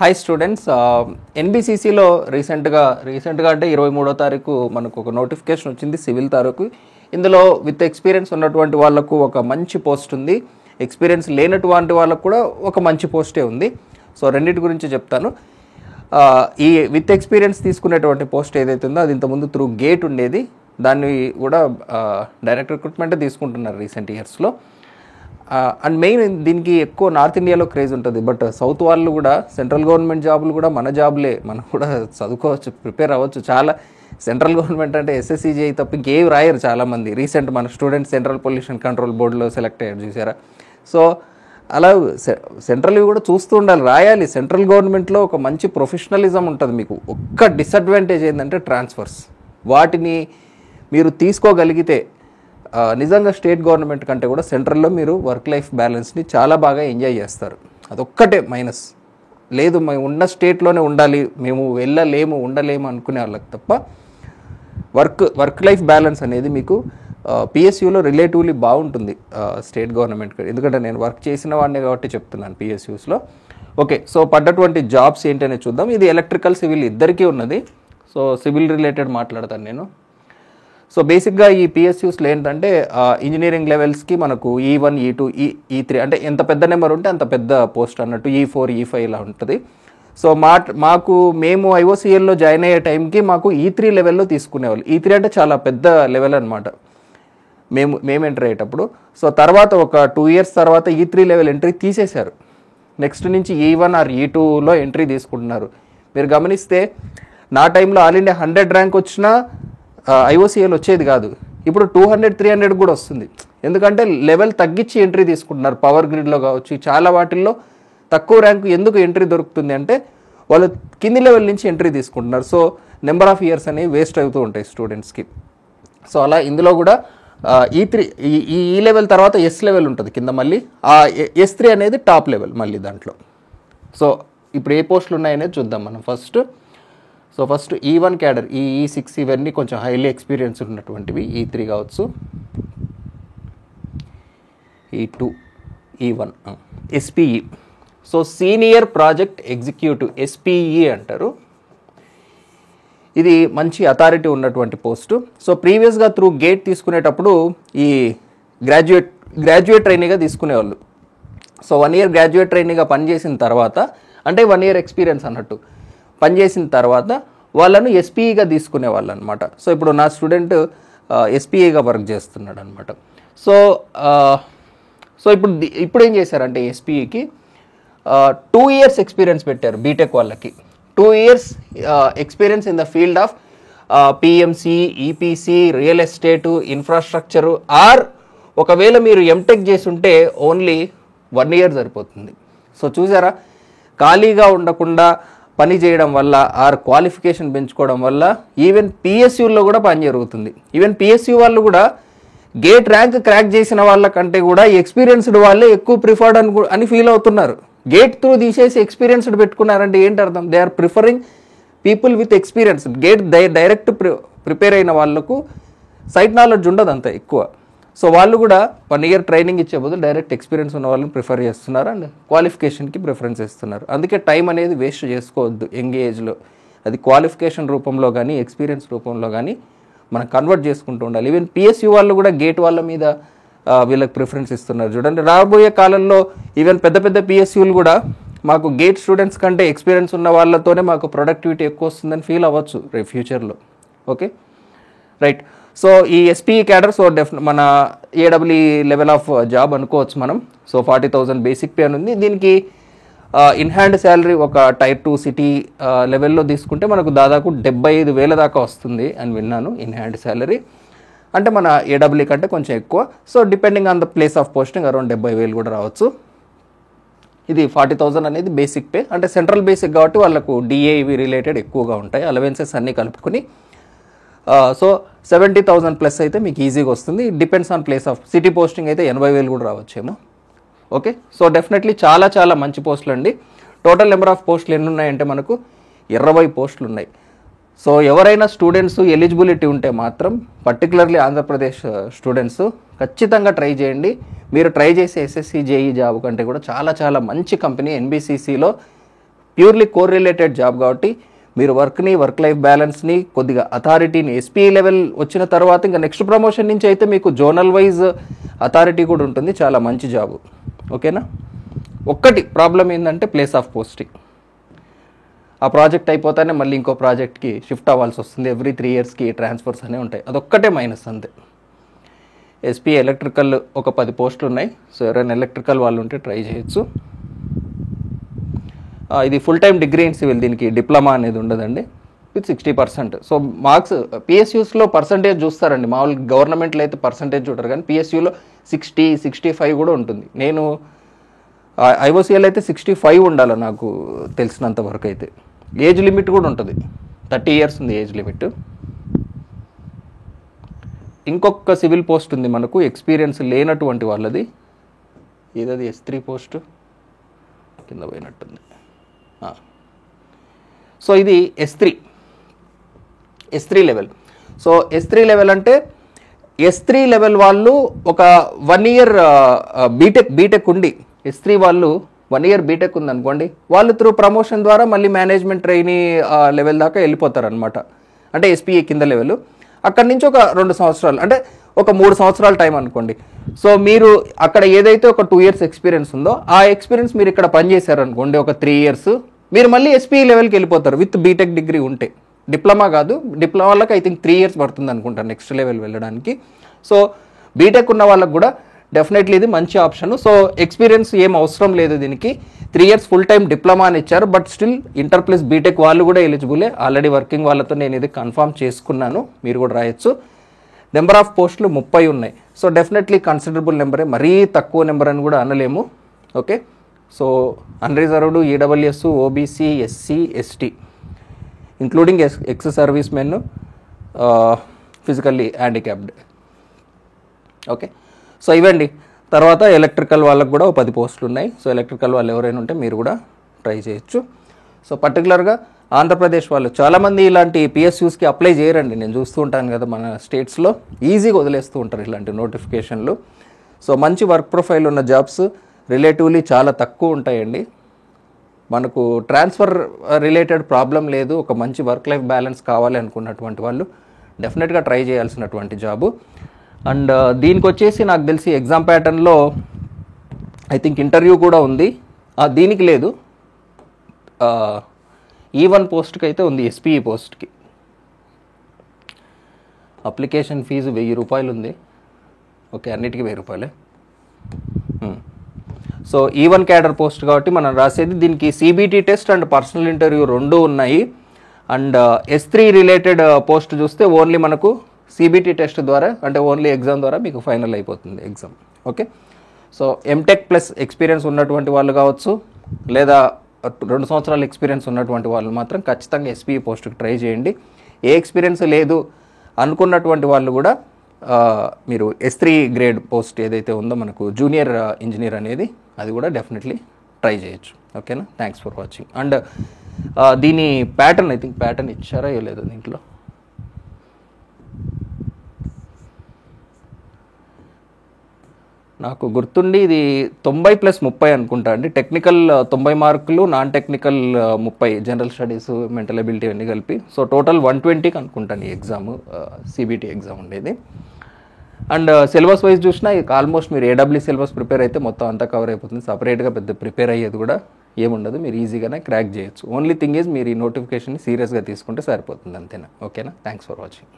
Hi students, ఎన్బిసిసిలో రీసెంట్గా అంటే 23వ తారీఖు మనకు ఒక నోటిఫికేషన్ వచ్చింది సివిల్ తారీఖు. ఇందులో విత్ ఎక్స్పీరియన్స్ ఉన్నటువంటి వాళ్ళకు ఒక మంచి పోస్ట్ ఉంది, ఎక్స్పీరియన్స్ లేనటువంటి వాళ్ళకు కూడా ఒక మంచి పోస్టే ఉంది. సో రెండింటి గురించి చెప్తాను. ఈ విత్ ఎక్స్పీరియన్స్ తీసుకునేటువంటి పోస్ట్ ఏదైతే ఉందో అది ఇంతకుముందు త్రూ గేట్ ఉండేది, దాన్ని కూడా డైరెక్ట్ రిక్రూట్మెంటే తీసుకుంటున్నారు రీసెంట్ ఇయర్స్లో. అండ్ మెయిన్ దీనికి ఎక్కువ నార్త్ ఇండియాలో క్రేజ్ ఉంటుంది, బట్ సౌత్ వాళ్ళు కూడా సెంట్రల్ గవర్నమెంట్ జాబులు కూడా మన జాబులే, మనం కూడా చదువుకోవచ్చు, ప్రిపేర్ అవ్వచ్చు. చాలా సెంట్రల్ గవర్నమెంట్ అంటే ఎస్ఎస్సిజి తప్ప ఇంకేవి రాయరు చాలామంది. రీసెంట్ మన స్టూడెంట్స్ సెంట్రల్ పొల్యూషన్ కంట్రోల్ బోర్డులో సెలెక్ట్ అయ్యారు చూసారా. సో అలా సెంట్రల్వి కూడా చూస్తూ ఉండాలి, రాయాలి. సెంట్రల్ గవర్నమెంట్లో ఒక మంచి ప్రొఫెషనలిజం ఉంటుంది. మీకు ఒక్క డిసడ్వాంటేజ్ ఏంటంటే ట్రాన్స్ఫర్స్. వాటిని మీరు తీసుకోగలిగితే నిజంగా స్టేట్ గవర్నమెంట్ కంటే కూడా సెంట్రల్లో మీరు వర్క్ లైఫ్ బ్యాలెన్స్ని చాలా బాగా ఎంజాయ్ చేస్తారు. అదొక్కటే మైనస్. లేదు మేము ఉన్న స్టేట్లోనే ఉండాలి, మేము వెళ్ళలేము ఉండలేము అనుకునే వాళ్ళకి తప్ప వర్క్ లైఫ్ బ్యాలెన్స్ అనేది మీకు పిఎస్యూలో రిలేటివ్లీ బాగుంటుంది స్టేట్ గవర్నమెంట్. ఎందుకంటే నేను వర్క్ చేసిన వాడిని కాబట్టి చెప్తున్నాను పిఎస్యూస్లో. ఓకే, సో పడ్డటువంటి జాబ్స్ ఏంటనే చూద్దాం. ఇది ఎలక్ట్రికల్ సివిల్ ఇద్దరికీ ఉన్నది. సో సివిల్ రిలేటెడ్ మాట్లాడతాను నేను. సో బేసిక్గా ఈ పిఎస్యూస్లో ఏంటంటే ఇంజనీరింగ్ లెవెల్స్కి మనకు E1, E2, E3 అంటే ఎంత పెద్ద నెంబర్ ఉంటే అంత పెద్ద పోస్ట్ అన్నట్టు, E4, E5 ఇలా ఉంటుంది. సో మేము ఐఓసిఎల్లో జాయిన్ అయ్యే టైంకి మాకు E3 లెవెల్లో తీసుకునేవాళ్ళు. E3 అంటే చాలా పెద్ద లెవెల్ అనమాట మేము ఎంటర్ అయ్యేటప్పుడు. సో తర్వాత ఒక 2 years తర్వాత E3 లెవెల్ ఎంట్రీ తీసేశారు. నెక్స్ట్ నుంచి E1 ఆర్ E2లో ఎంట్రీ తీసుకుంటున్నారు. మీరు గమనిస్తే నా టైంలో ఆల్ ఇండియా 100 ర్యాంక్ వచ్చినా ఐఓసిఎల్ వచ్చేది కాదు. ఇప్పుడు 200, 300 కూడా వస్తుంది. ఎందుకంటే లెవెల్ తగ్గించి ఎంట్రీ తీసుకుంటున్నారు. పవర్ గ్రిడ్లో కావచ్చు, చాలా వాటిల్లో తక్కువ ర్యాంకు ఎందుకు ఎంట్రీ దొరుకుతుంది అంటే వాళ్ళు కింది లెవెల్ నుంచి ఎంట్రీ తీసుకుంటున్నారు. సో నెంబర్ ఆఫ్ ఇయర్స్ అనేవి వేస్ట్ అవుతూ ఉంటాయి స్టూడెంట్స్కి. సో అలా ఇందులో కూడా E3 ఈ లెవెల్ తర్వాత ఎస్ లెవెల్ ఉంటుంది కింద, మళ్ళీ ఆ S3 అనేది టాప్ లెవెల్ మళ్ళీ దాంట్లో. సో ఇప్పుడు ఏ పోస్టులు ఉన్నాయనేది చూద్దాం మనం first. So first E1 cadre, E6 ఇవన్నీ కొంచెం హైలీ ఎక్స్పీరియన్స్ ఉన్నటువంటివి. E3 కావచ్చు, E2, E1, SPE. So senior project executive, SPE అంటారు. ఇది మంచి అథారిటీ ఉన్నటువంటి పోస్టు. సో ప్రీవియస్గా త్రూ గేట్ తీసుకునేటప్పుడు ఈ గ్రాడ్యుయేట్ ట్రైనీగా తీసుకునేవాళ్ళు. సో 1 year గ్రాడ్యుయేట్ ట్రైనీగా పనిచేసిన తర్వాత, అంటే 1 year ఎక్స్పీరియన్స్ అన్నట్టు పనిచేసిన తర్వాత వాళ్ళను SPEగా తీసుకునేవాళ్ళు అనమాట. సో ఇప్పుడు నా స్టూడెంట్ SPEగా వర్క్ చేస్తున్నాడు అనమాట. సో ఇప్పుడు ఏం చేశారంటే SPEకి 2 years ఎక్స్పీరియన్స్ పెట్టారు బీటెక్ వాళ్ళకి. 2 years experience in the field of PMC, EPC, real estate, infrastructure, or ఒకవేళ మీరు ఎంటెక్ చేసి ఉంటే ఓన్లీ 1 year సరిపోతుంది. సో చూసారా, ఖాళీగా ఉండకుండా పని చేయడం వల్ల ఆర్ క్వాలిఫికేషన్ పెంచుకోవడం వల్ల ఈవెన్ పిఎస్యూల్లో కూడా పని జరుగుతుంది. ఈవెన్ పిఎస్యూ వాళ్ళు కూడా గేట్ ర్యాంక్ క్రాక్ చేసిన వాళ్ళకంటే కూడా ఎక్స్పీరియన్స్డ్ వాళ్ళే ఎక్కువ ప్రిఫర్డ్ అని ఫీల్ అవుతున్నారు. గేట్ త్రూ తీసేసి ఎక్స్పీరియన్స్డ్ పెట్టుకున్నారంటే ఏంటి అర్థం? They are preferring people with experience. GATE direct prepare అయిన వాళ్ళకు సైట్ నాలెడ్జ్ ఉండదు అంత ఎక్కువ. సో వాళ్ళు కూడా 1 year ట్రైనింగ్ ఇచ్చే బదులు డైరెక్ట్ ఎక్స్పీరియన్స్ ఉన్న వాళ్ళని ప్రిఫర్ చేస్తున్నారు అండ్ క్వాలిఫికేషన్కి ప్రిఫరెన్స్ ఇస్తున్నారు. అందుకే టైం అనేది వేస్ట్ చేసుకోవద్దు యంగ్ ఏజ్లో. అది క్వాలిఫికేషన్ రూపంలో కానీ ఎక్స్పీరియన్స్ రూపంలో కానీ మనం కన్వర్ట్ చేసుకుంటూ ఉండాలి. ఈవెన్ పిఎస్యూ వాళ్ళు కూడా గేట్ వాళ్ళ మీద వీళ్ళకి ప్రిఫరెన్స్ ఇస్తున్నారు. చూడండి, రాబోయే కాలంలో ఈవెన్ పెద్ద పెద్ద పిఎస్యూలు కూడా మాకు గేట్ స్టూడెంట్స్ కంటే ఎక్స్పీరియన్స్ ఉన్న వాళ్ళతోనే మాకు ప్రొడక్టివిటీ ఎక్కువ వస్తుందని ఫీల్ అవ్వచ్చు రేపు ఫ్యూచర్లో. Okay, right. సో ఈ SPE క్యాడర్, సో మన AEE లెవెల్ ఆఫ్ జాబ్ అనుకోవచ్చు మనం. సో 40,000 బేసిక్ పే అని ఉంది. దీనికి ఇన్ హ్యాండ్ శాలరీ ఒక టైర్ 2 సిటీ లెవెల్లో తీసుకుంటే మనకు దాదాపు 75,000 దాకా వస్తుంది అని విన్నాను ఇన్ హ్యాండ్ శాలరీ. అంటే మన AEE కంటే కొంచెం ఎక్కువ. So depending on the place of posting around 70,000 కూడా రావచ్చు. ఇది 40,000 అనేది బేసిక్ పే. అంటే సెంట్రల్ బేసిక్ కాబట్టి వాళ్ళకు DA ఇవి రిలేటెడ్ ఎక్కువగా ఉంటాయి, అలవెన్సెస్ అన్నీ కలుపుకొని. సో 70,000 ప్లస్ అయితే మీకు ఈజీగా వస్తుంది. Depends on place of city posting అయితే 80,000 కూడా రావచ్చేమో. ఓకే, సో డెఫినెట్లీ చాలా చాలా మంచి పోస్టులు అండి. టోటల్ నెంబర్ ఆఫ్ పోస్టులు ఎన్ని ఉన్నాయంటే మనకు 20 పోస్టులు ఉన్నాయి. సో ఎవరైనా స్టూడెంట్స్ ఎలిజిబిలిటీ ఉంటే మాత్రం, పర్టికులర్లీ ఆంధ్రప్రదేశ్ స్టూడెంట్స్ ఖచ్చితంగా ట్రై చేయండి. మీరు ట్రై చేసే SSC JEE జాబ్ కంటే కూడా చాలా చాలా మంచి కంపెనీ ఎన్బిసిసిలో ప్యూర్లీ కోరిలేటెడ్ జాబ్ కాబట్టి మీరు వర్క్ని, వర్క్ లైఫ్ బ్యాలెన్స్ని, కొద్దిగా అథారిటీని, ఎస్పీ లెవెల్ వచ్చిన తర్వాత ఇంకా నెక్స్ట్ ప్రమోషన్ నుంచి అయితే మీకు జోనల్ వైజ్ అథారిటీ కూడా ఉంటుంది. చాలా మంచి జాబ్. ఓకేనా. ఒక్కటి ప్రాబ్లం ఏంటంటే ప్లేస్ ఆఫ్ పోస్టింగ్. ఆ ప్రాజెక్ట్ అయిపోతానే మళ్ళీ ఇంకో ప్రాజెక్ట్కి షిఫ్ట్ అవ్వాల్సి వస్తుంది. ఎవ్రీ 3 ఇయర్స్కి ట్రాన్స్ఫర్స్ అనేవి ఉంటాయి. అదొక్కటే మైనస్ అంతే. ఎస్పీ ఎలక్ట్రికల్ ఒక 10 పోస్టులు ఉన్నాయి. సో ఎవరైనా ఎలక్ట్రికల్ వాళ్ళు ఉంటే ట్రై చేయొచ్చు. ఇది full time degree in civil. దీనికి డిప్లొమా అనేది ఉండదండి. విత్ 60%. సో మార్క్స్ పిఎస్యూస్లో పర్సంటేజ్ చూస్తారండి. మామూలుగా గవర్నమెంట్లో అయితే పర్సంటేజ్ చూడరు, కానీ పిఎస్యూలో 60, 65 కూడా ఉంటుంది. నేను ఐఓసీఎల్ అయితే 65 ఉండాలి నాకు తెలిసినంత వరకు అయితే. ఏజ్ లిమిట్ కూడా ఉంటుంది. 30 ఇయర్స్ ఉంది ఏజ్ లిమిట్. ఇంకొక సివిల్ పోస్ట్ ఉంది మనకు, ఎక్స్పీరియన్స్ లేనటువంటి వాళ్ళది. ఏదది S3 పోస్ట్ కింద పోయినట్టుంది. సో ఇది S3 level. So S3 level అంటే S3 లెవెల్ వాళ్ళు ఒక 1 ఇయర్ బీటెక్ ఉండి, S3 వాళ్ళు 1 ఇయర్ బీటెక్ ఉందనుకోండి, వాళ్ళు త్రూ ప్రమోషన్ ద్వారా మళ్ళీ మేనేజ్మెంట్ ట్రైనీ లెవెల్ దాకా వెళ్ళిపోతారు అనమాట. అంటే ఎస్పీఏ కింద లెవెల్. అక్కడి నుంచి ఒక 2 సంవత్సరాలు, అంటే ఒక 3 సంవత్సరాల టైం అనుకోండి. సో మీరు అక్కడ ఏదైతే ఒక 2 ఇయర్స్ ఎక్స్పీరియన్స్ ఉందో, ఆ ఎక్స్పీరియన్స్ మీరు ఇక్కడ పనిచేశారు అనుకోండి ఒక 3 ఇయర్స్, మీరు మళ్ళీ ఎస్పీఈ లెవెల్కి వెళ్ళిపోతారు విత్ బీటెక్ డిగ్రీ ఉంటే. డిప్లొమా కాదు, డిప్లొమా వాళ్ళకి ఐ థింక్ 3 ఇయర్స్ పడుతుంది అనుకుంటాను నెక్స్ట్ లెవెల్ వెళ్ళడానికి. సో బీటెక్ ఉన్న వాళ్ళకి కూడా డెఫినెట్లీ ఇది మంచి ఆప్షన్. సో ఎక్స్పీరియన్స్ ఏం అవసరం లేదు దీనికి. 3 ఇయర్స్ ఫుల్ టైం డిప్లొమా అని ఇచ్చారు. But still inter plus BTech వాళ్ళు కూడా ఎలిజిబులే. ఆల్రెడీ వర్కింగ్ వాళ్ళతో నేను ఇది కన్ఫర్మ్ చేసుకున్నాను, మీరు కూడా రాయొచ్చు. నెంబర్ ఆఫ్ పోస్టులు 30 ఉన్నాయి. సో డెఫినెట్లీ కన్సిడరబుల్ నెంబరే, మరీ తక్కువ నెంబర్ అని కూడా అనలేము. Okay. So unreserved, EWS, OBC, SC, ST, including ex service men, physically handicapped. Okay. So ఇవండి. తర్వాత ఎలక్ట్రికల్ వాళ్ళకు కూడా 10 పోస్టులు ఉన్నాయి. సో ఎలక్ట్రికల్ వాళ్ళు ఎవరైనా ఉంటే మీరు కూడా ట్రై చేయొచ్చు. సో పర్టికులర్గా ఆంధ్రప్రదేశ్ వాళ్ళు చాలామంది ఇలాంటి పిఎస్యూస్కి అప్లై చేయరండి. నేను చూస్తూ ఉంటాను కదా మన స్టేట్స్లో, ఈజీగా వదిలేస్తూ ఉంటారు ఇలాంటి నోటిఫికేషన్లు. సో మంచి వర్క్ ప్రొఫైల్ ఉన్న జాబ్స్ రిలేటివ్లీ చాలా తక్కువ ఉంటాయండి. మనకు ట్రాన్స్ఫర్ రిలేటెడ్ ప్రాబ్లం లేదు, ఒక మంచి వర్క్ లైఫ్ బ్యాలెన్స్ కావాలి అనుకున్నటువంటి వాళ్ళు డెఫినెట్గా ట్రై చేయాల్సినటువంటి జాబు. అండ్ దీనికి వచ్చేసి నాకు తెలిసి ఎగ్జామ్ ప్యాటర్న్లో ఐ థింక్ ఇంటర్వ్యూ కూడా ఉంది. దీనికి లేదు, E1 పోస్ట్కి అయితే ఉంది. ఎస్పీఈ పోస్ట్కి అప్లికేషన్ ఫీజు 1000 రూపాయలు ఉంది. ఓకే, అన్నిటికీ 1000 రూపాయలే. సో E1 క్యాడర్ పోస్ట్ కాబట్టి మనం రాసేది. దీనికి CBT test and personal interview 2 ఉన్నాయి. అండ్ S3 రిలేటెడ్ పోస్ట్ చూస్తే ఓన్లీ మనకు సిబిటి టెస్ట్ ద్వారా, అంటే ఓన్లీ ఎగ్జామ్ ద్వారా మీకు ఫైనల్ అయిపోతుంది exam. Okay. So MTech plus experience ఉన్నటువంటి వాళ్ళు కావచ్చు, లేదా 2 సంవత్సరాల ఎక్స్పీరియన్స్ ఉన్నటువంటి వాళ్ళు మాత్రం ఖచ్చితంగా ఎస్పీఈ పోస్ట్కి ట్రై చేయండి. ఏ ఎక్స్పీరియన్స్ లేదు అనుకున్నటువంటి వాళ్ళు కూడా మీరు S3 గ్రేడ్ పోస్ట్ ఏదైతే ఉందో మనకు జూనియర్ ఇంజనీర్ అనేది, అది కూడా డెఫినెట్లీ ట్రై చేయొచ్చు. ఓకేనా. Thanks for watching. అండ్ దీని ప్యాటర్న్, ఐ థింక్ ప్యాటర్న్ ఇచ్చారా లేదు దీంట్లో, నాకు గుర్తుండి ఇది 90+30 అనుకుంటా అండి. టెక్నికల్ 90 మార్కులు, non technical 30, general studies, mental ability అన్నీ కలిపి. సో టోటల్ 120కి అనుకుంటాను ఈ ఎగ్జామ్, సిబిటి ఎగ్జామ్ ఉండేది. అండ్ సిలబస్ వైజ్ చూసినా ఆల్మోస్ట్ మీరు ఏడబ్ల్యూ సిలబస్ ప్రిపేర్ అయితే మొత్తం అంతా కవర్ అయిపోతుంది. సపరేట్గా పెద్ద ప్రిపేర్ అయ్యేది కూడా ఏముండదు, మీరు ఈజీగానే క్రాక్ చేయొచ్చు. ఓన్లీ థింగ్ ఈజ్ మీరు ఈ నోటిఫికేషన్ని సీరియస్గా తీసుకుంటే సరిపోతుంది, అంతేనా. ఓకేనా. Thanks for watching.